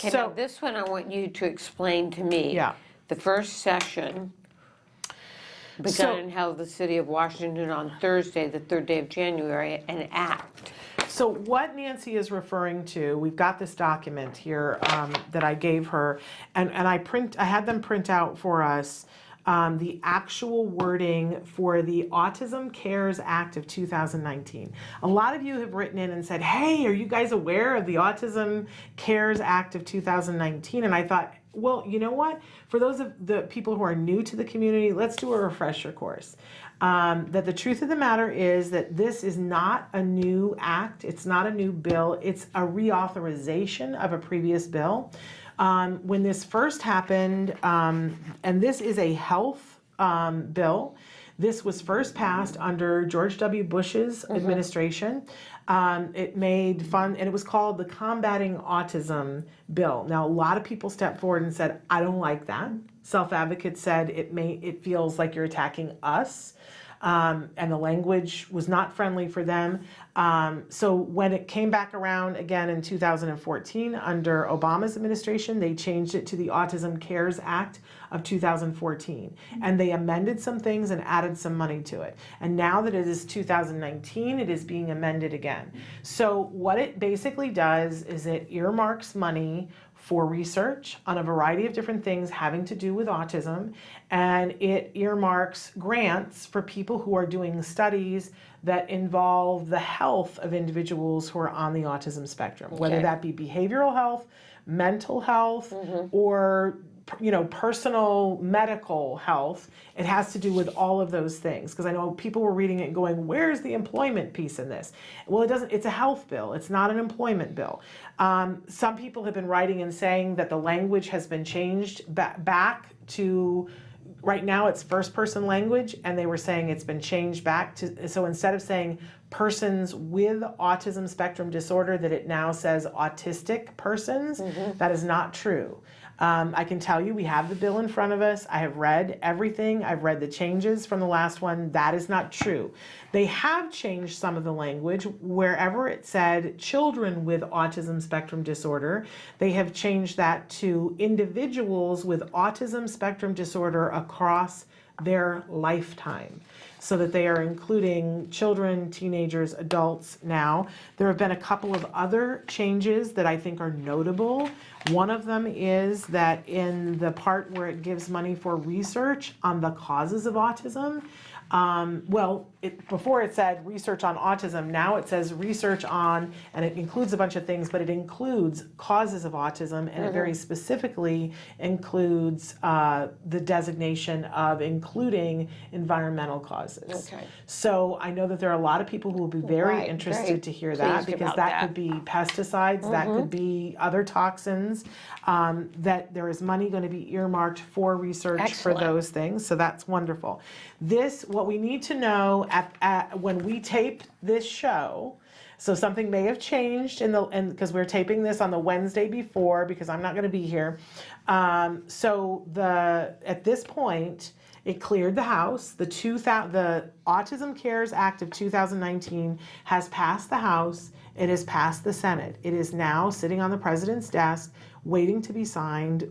Okay, now this one I want you to explain to me. Yeah. The first session begun and held the city of Washington on Thursday, the 3rd day of January, an act. So what Nancy is referring to, we've got this document here that I gave her, and I had them print out for us the actual wording for the Autism Cares Act of 2019. A lot of you have written in and said, hey, are you guys aware of the Autism Cares Act of 2019? And I thought, well, you know what? For those of the people who are new to the community, let's do a refresher course. That the truth of the matter is that this is not a new act. It's not a new bill. It's a reauthorization of a previous bill. When this first happened, and this is a health bill, this was first passed under George W. Bush's administration. It made fun, and it was called the Combating Autism Bill. Now, a lot of people stepped forward and said, I don't like that. Self-advocates said it feels like you're attacking us. And the language was not friendly for them. So when it came back around again in 2014 under Obama's administration, they changed it to the Autism Cares Act of 2014. And they amended some things and added some money to it. And now that it is 2019, it is being amended again. So what it basically does is it earmarks money for research on a variety of different things having to do with autism, and it earmarks grants for people who are doing studies that involve the health of individuals who are on the autism spectrum, whether that be behavioral health, mental health, or personal medical health. It has to do with all of those things, because I know people were reading it and going, where's the employment piece in this? Well, it doesn't. It's a health bill. It's not an employment bill. Some people have been writing and saying that the language has been changed back to, right now it's first person language, and they were saying it's been changed back to, so instead of saying persons with autism spectrum disorder, that it now says autistic persons. That is not true. I can tell you, we have the bill in front of us. I have read everything. I've read the changes from the last one. That is not true. They have changed some of the language. Wherever it said children with autism spectrum disorder, they have changed that to individuals with autism spectrum disorder across their lifetime, so that they are including children, teenagers, adults now. There have been a couple of other changes that I think are notable. One of them is that in the part where it gives money for research on the causes of autism, before it said research on autism, now it says research on, and it includes a bunch of things, but it includes causes of autism, and it very specifically includes the designation of including environmental causes. Okay. So I know that there are a lot of people who will be very interested to hear that, because that could be pesticides, that could be other toxins, that there is money going to be earmarked for research for those things. So that's wonderful. What we need to know when we tape this show, so something may have changed because we're taping this on the Wednesday before, because I'm not going to be here. At this point, it cleared the House. The Autism Cares Act of 2019 has passed the House. It has passed the Senate. It is now sitting on the president's desk, waiting to be signed.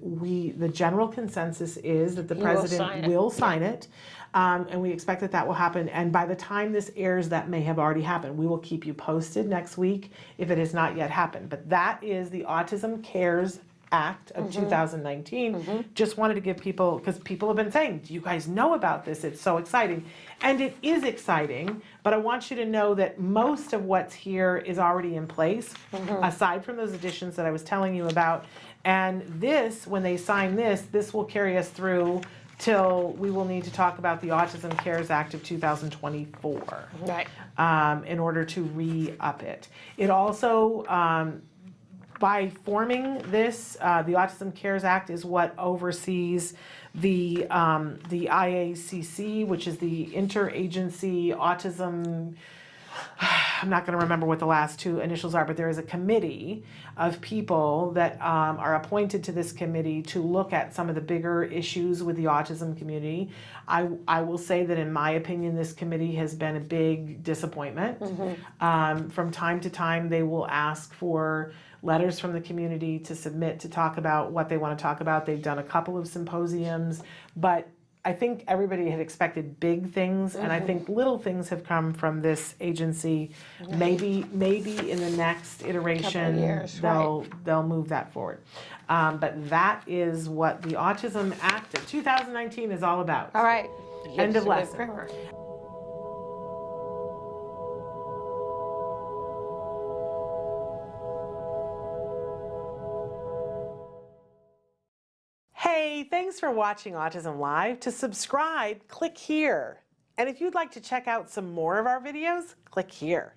The general consensus is that the president will sign it. And we expect that will happen. And by the time this airs, that may have already happened. We will keep you posted next week if it has not yet happened. But that is the Autism Cares Act of 2019. Just wanted to give people, because people have been saying, do you guys know about this? It's so exciting. And it is exciting, but I want you to know that most of what's here is already in place, aside from those additions that I was telling you about. And this, when they sign this will carry us through till we will need to talk about the Autism Cares Act of 2024. Right. In order to re-up it. It also, by forming this, the Autism Cares Act is what oversees the IACC, which is the Interagency Autism I'm not going to remember what the last two initials are, but there is a committee of people that are appointed to this committee to look at some of the bigger issues with the autism community. I will say that in my opinion, this committee has been a big disappointment. From time to time, they will ask for letters from the community to submit to talk about what they want to talk about. They've done a couple of symposiums, but I think everybody had expected big things, and I think little things have come from this agency. Maybe in the next iteration years, they'll move that forward. But that is what the Autism Act of 2019 is all about. All right. End of Yes, lesson. primer. Hey, thanks for watching Autism Live. To subscribe, click here. And if you'd like to check out some more of our videos, click here.